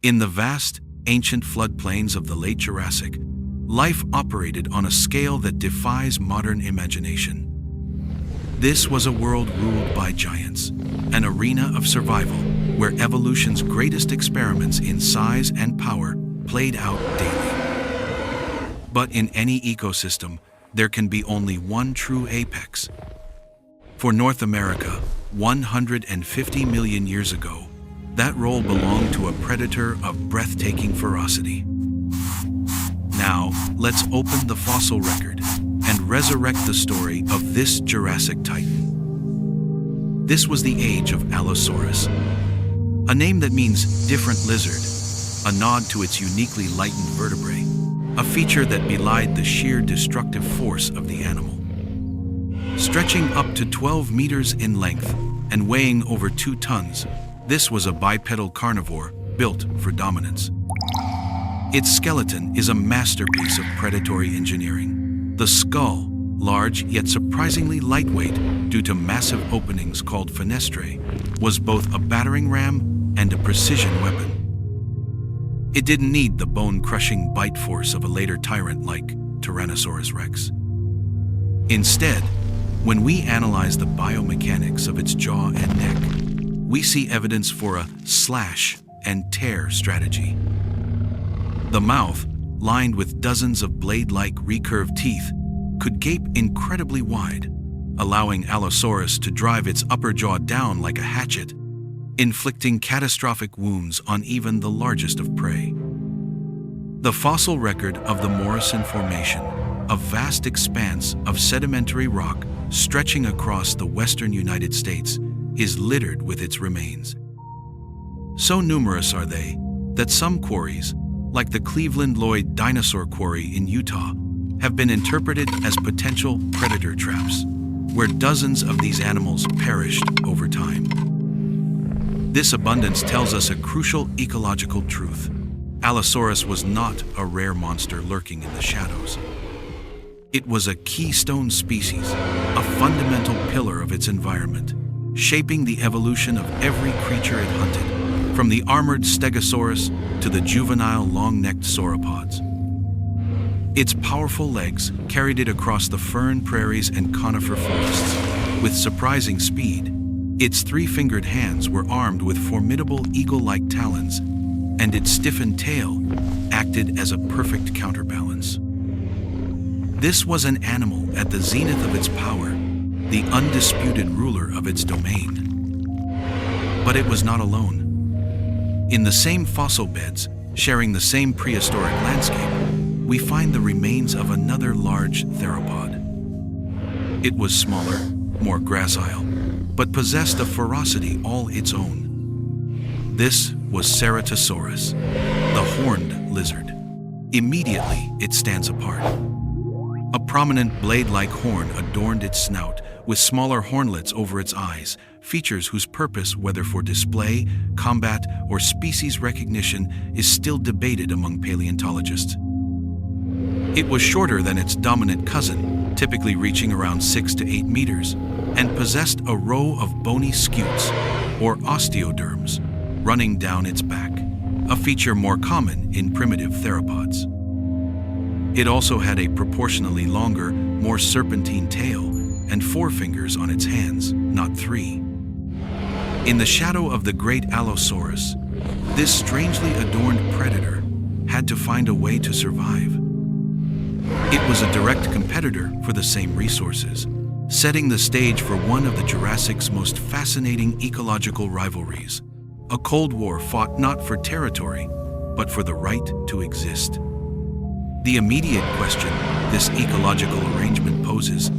In the vast, ancient floodplains of the late Jurassic, life operated on a scale that defies modern imagination. This was a world ruled by giants, an arena of survival where evolution's greatest experiments in size and power played out daily. But in any ecosystem, there can be only one true apex. For North America, 150 million years ago, that role belonged to a predator of breathtaking ferocity. Now, let's open the fossil record and resurrect the story of this Jurassic titan. This was the age of Allosaurus, a name that means different lizard, a nod to its uniquely lightened vertebrae, a feature that belied the sheer destructive force of the animal. Stretching up to 12 meters in length and weighing over 2 tons, this was a bipedal carnivore built for dominance. Its skeleton is a masterpiece of predatory engineering. The skull, large yet surprisingly lightweight due to massive openings called fenestrae, was both a battering ram and a precision weapon. It didn't need the bone-crushing bite force of a later tyrant like Tyrannosaurus rex. Instead, when we analyze the biomechanics of its jaw and neck, we see evidence for a slash and tear strategy. The mouth, lined with dozens of blade-like recurved teeth, could gape incredibly wide, allowing Allosaurus to drive its upper jaw down like a hatchet, inflicting catastrophic wounds on even the largest of prey. The fossil record of the Morrison Formation, a vast expanse of sedimentary rock stretching across the western United States, is littered with its remains. So numerous are they that some quarries, like the Cleveland Lloyd Dinosaur Quarry in Utah, have been interpreted as potential predator traps, where dozens of these animals perished over time. This abundance tells us a crucial ecological truth. Allosaurus was not a rare monster lurking in the shadows. It was a keystone species, a fundamental pillar of its environment, shaping the evolution of every creature it hunted, from the armored stegosaurus to the juvenile long-necked sauropods. Its powerful legs carried it across the fern prairies and conifer forests. With surprising speed, its 3-fingered hands were armed with formidable eagle-like talons, and its stiffened tail acted as a perfect counterbalance. This was an animal at the zenith of its power, the undisputed ruler of its domain. But it was not alone. In the same fossil beds, sharing the same prehistoric landscape, we find the remains of another large theropod. It was smaller, more gracile, but possessed a ferocity all its own. This was Ceratosaurus, the horned lizard. Immediately, it stands apart. A prominent blade-like horn adorned its snout, with smaller hornlets over its eyes, features whose purpose, whether for display, combat, or species recognition, is still debated among paleontologists. It was shorter than its dominant cousin, typically reaching around 6 to 8 meters, and possessed a row of bony scutes, or osteoderms, running down its back, a feature more common in primitive theropods. It also had a proportionally longer, more serpentine tail and 4 fingers on its hands, not 3. In the shadow of the great Allosaurus, this strangely adorned predator had to find a way to survive. It was a direct competitor for the same resources, setting the stage for one of the Jurassic's most fascinating ecological rivalries, a Cold War fought not for territory, but for the right to exist. The immediate question this ecological arrangement poses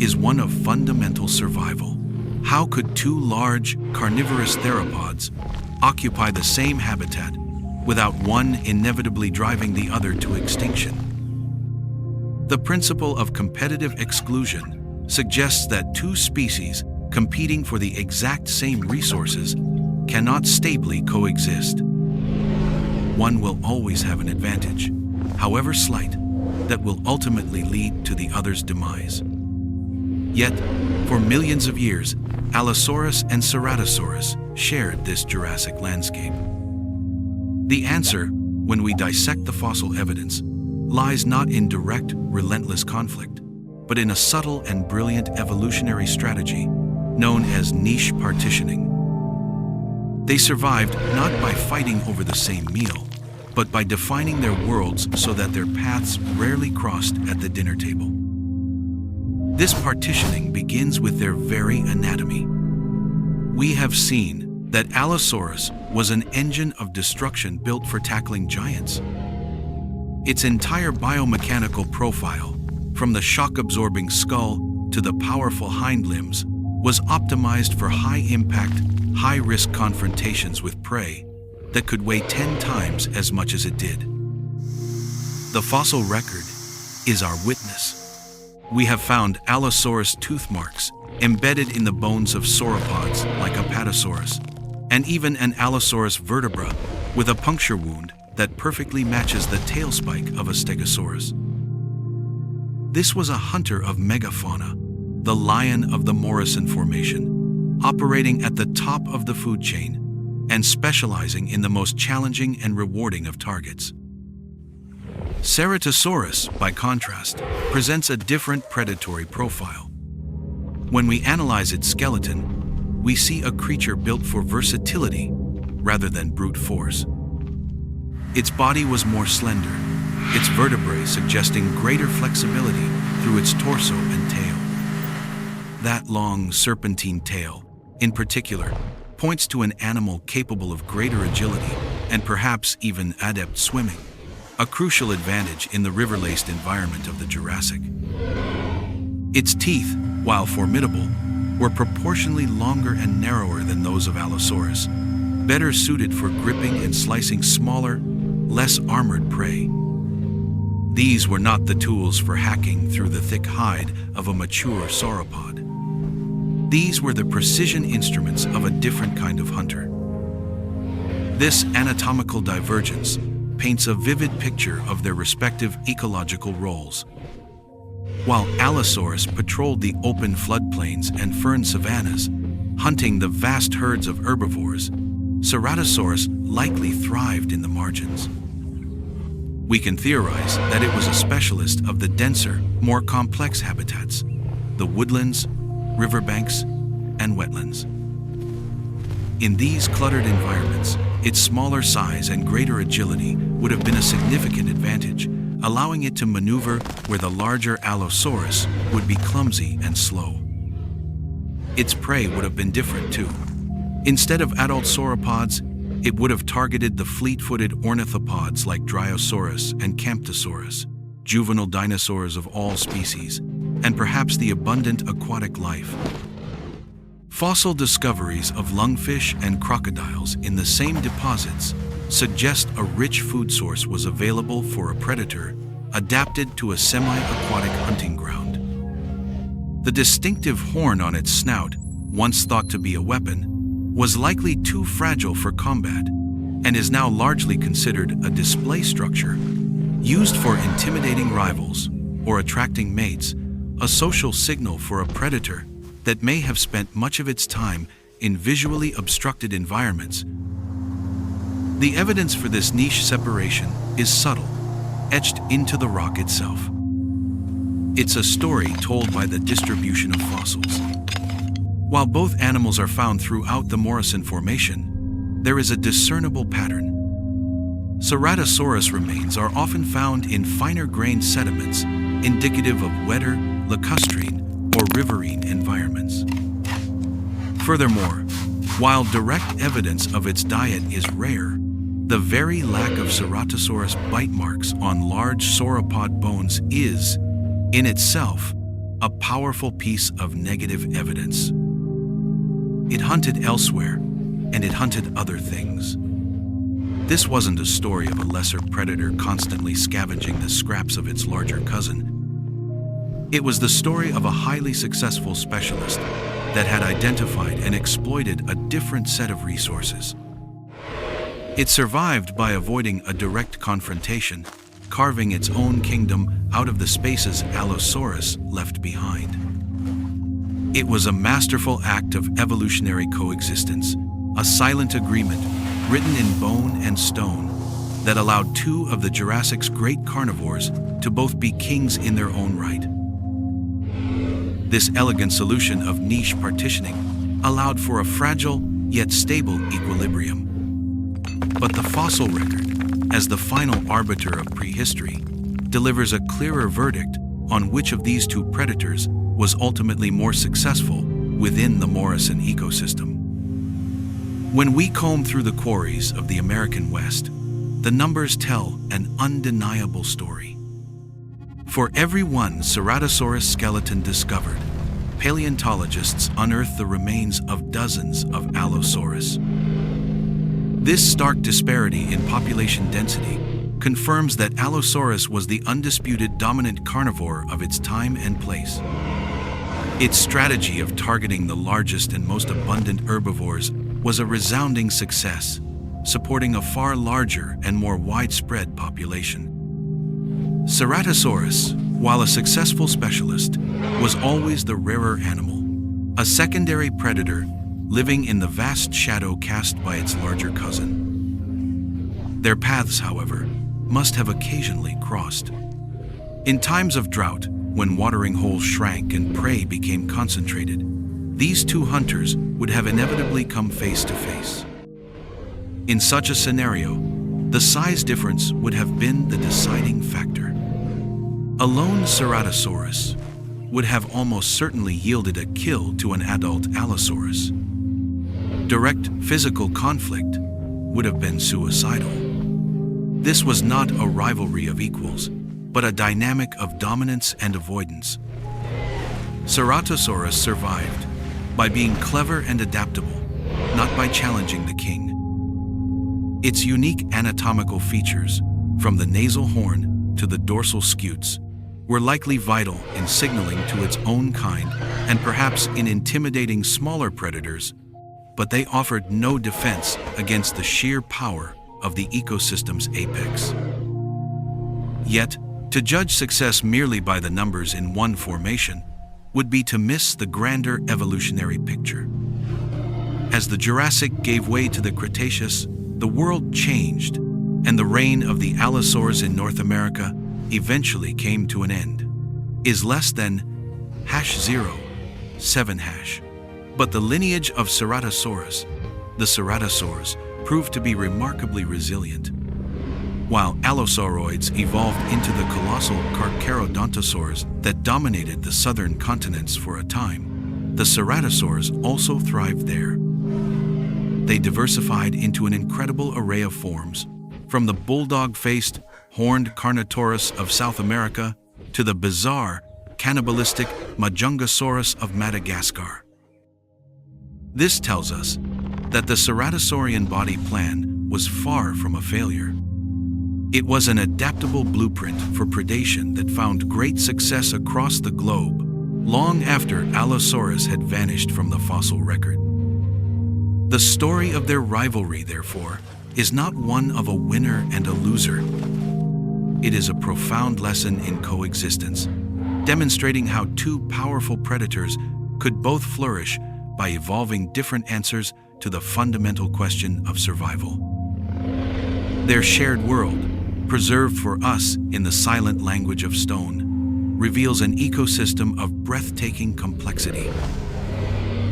is one of fundamental survival. How could 2 large, carnivorous theropods occupy the same habitat without one inevitably driving the other to extinction? The principle of competitive exclusion suggests that 2 species competing for the exact same resources cannot stably coexist. One will always have an advantage, however slight, that will ultimately lead to the other's demise. Yet, for millions of years, Allosaurus and Ceratosaurus shared this Jurassic landscape. The answer, when we dissect the fossil evidence, lies not in direct, relentless conflict, but in a subtle and brilliant evolutionary strategy known as niche partitioning. They survived not by fighting over the same meal, but by defining their worlds so that their paths rarely crossed at the dinner table. This partitioning begins with their very anatomy. We have seen that Allosaurus was an engine of destruction built for tackling giants. Its entire biomechanical profile, from the shock-absorbing skull to the powerful hind limbs, was optimized for high-impact, high-risk confrontations with prey that could weigh 10 times as much as it did. The fossil record is our witness. We have found Allosaurus tooth marks embedded in the bones of sauropods like Apatosaurus, and even an Allosaurus vertebra with a puncture wound that perfectly matches the tail spike of a Stegosaurus. This was a hunter of megafauna, the lion of the Morrison Formation, operating at the top of the food chain and specializing in the most challenging and rewarding of targets. Ceratosaurus, by contrast, presents a different predatory profile. When we analyze its skeleton, we see a creature built for versatility rather than brute force. Its body was more slender, its vertebrae suggesting greater flexibility through its torso and tail. That long, serpentine tail, in particular, points to an animal capable of greater agility and perhaps even adept swimming, a crucial advantage in the river-laced environment of the Jurassic. Its teeth, while formidable, were proportionally longer and narrower than those of Allosaurus, better suited for gripping and slicing smaller, less armored prey. These were not the tools for hacking through the thick hide of a mature sauropod. These were the precision instruments of a different kind of hunter. This anatomical divergence paints a vivid picture of their respective ecological roles. While Allosaurus patrolled the open floodplains and fern savannas, hunting the vast herds of herbivores, Ceratosaurus likely thrived in the margins. We can theorize that it was a specialist of the denser, more complex habitats, the woodlands, riverbanks, and wetlands. In these cluttered environments, its smaller size and greater agility would have been a significant advantage, allowing it to maneuver where the larger Allosaurus would be clumsy and slow. Its prey would have been different too. Instead of adult sauropods, it would have targeted the fleet-footed ornithopods like Dryosaurus and Camptosaurus, juvenile dinosaurs of all species, and perhaps the abundant aquatic life. Fossil discoveries of lungfish and crocodiles in the same deposits suggest a rich food source was available for a predator adapted to a semi-aquatic hunting ground. The distinctive horn on its snout, once thought to be a weapon, was likely too fragile for combat and is now largely considered a display structure used for intimidating rivals or attracting mates, a social signal for a predator that may have spent much of its time in visually obstructed environments. The evidence for this niche separation is subtle, etched into the rock itself. It's a story told by the distribution of fossils. While both animals are found throughout the Morrison Formation, there is a discernible pattern. Ceratosaurus remains are often found in finer-grained sediments, indicative of wetter, lacustrine, or riverine environments. Furthermore, while direct evidence of its diet is rare, the very lack of Ceratosaurus bite marks on large sauropod bones is, in itself, a powerful piece of negative evidence. It hunted elsewhere, and it hunted other things. This wasn't a story of a lesser predator constantly scavenging the scraps of its larger cousin. It was the story of a highly successful specialist that had identified and exploited a different set of resources. It survived by avoiding a direct confrontation, carving its own kingdom out of the spaces Allosaurus left behind. It was a masterful act of evolutionary coexistence, a silent agreement written in bone and stone that allowed two of the Jurassic's great carnivores to both be kings in their own right. This elegant solution of niche partitioning allowed for a fragile yet stable equilibrium. But the fossil record, as the final arbiter of prehistory, delivers a clearer verdict on which of these two predators was ultimately more successful within the Morrison ecosystem. When we comb through the quarries of the American West, the numbers tell an undeniable story. For every one Ceratosaurus skeleton discovered, paleontologists unearth the remains of dozens of Allosaurus. This stark disparity in population density confirms that Allosaurus was the undisputed dominant carnivore of its time and place. Its strategy of targeting the largest and most abundant herbivores was a resounding success, supporting a far larger and more widespread population. Ceratosaurus, while a successful specialist, was always the rarer animal, a secondary predator living in the vast shadow cast by its larger cousin. Their paths, however, must have occasionally crossed. In times of drought, when watering holes shrank and prey became concentrated, these two hunters would have inevitably come face to face. In such a scenario, the size difference would have been the deciding factor. A lone Ceratosaurus would have almost certainly yielded a kill to an adult Allosaurus. Direct physical conflict would have been suicidal. This was not a rivalry of equals, but a dynamic of dominance and avoidance. Ceratosaurus survived by being clever and adaptable, not by challenging the king. Its unique anatomical features, from the nasal horn to the dorsal scutes, were likely vital in signaling to its own kind and perhaps in intimidating smaller predators, but they offered no defense against the sheer power of the ecosystem's apex. Yet, to judge success merely by the numbers in one formation would be to miss the grander evolutionary picture. As the Jurassic gave way to the Cretaceous, the world changed, and the reign of the Allosaurs in North America eventually came to an end. Is less than #0.7#. But the lineage of Ceratosaurus, the Ceratosaurs, proved to be remarkably resilient. While Allosauroids evolved into the colossal Carcharodontosaurs that dominated the southern continents for a time, the Ceratosaurs also thrived there. They diversified into an incredible array of forms, from the bulldog-faced, horned Carnotaurus of South America to the bizarre, cannibalistic Majungasaurus of Madagascar. This tells us that the Ceratosaurian body plan was far from a failure. It was an adaptable blueprint for predation that found great success across the globe, long after Allosaurus had vanished from the fossil record. The story of their rivalry, therefore, is not one of a winner and a loser. It is a profound lesson in coexistence, demonstrating how two powerful predators could both flourish by evolving different answers to the fundamental question of survival. Their shared world, preserved for us in the silent language of stone, reveals an ecosystem of breathtaking complexity.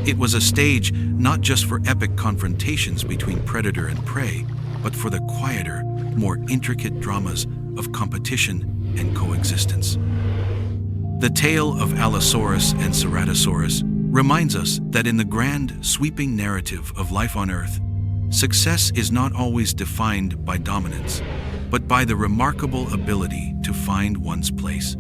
It was a stage not just for epic confrontations between predator and prey, but for the quieter, more intricate dramas of competition and coexistence. The tale of Allosaurus and Ceratosaurus reminds us that in the grand, sweeping narrative of life on Earth, success is not always defined by dominance, but by the remarkable ability to find one's place.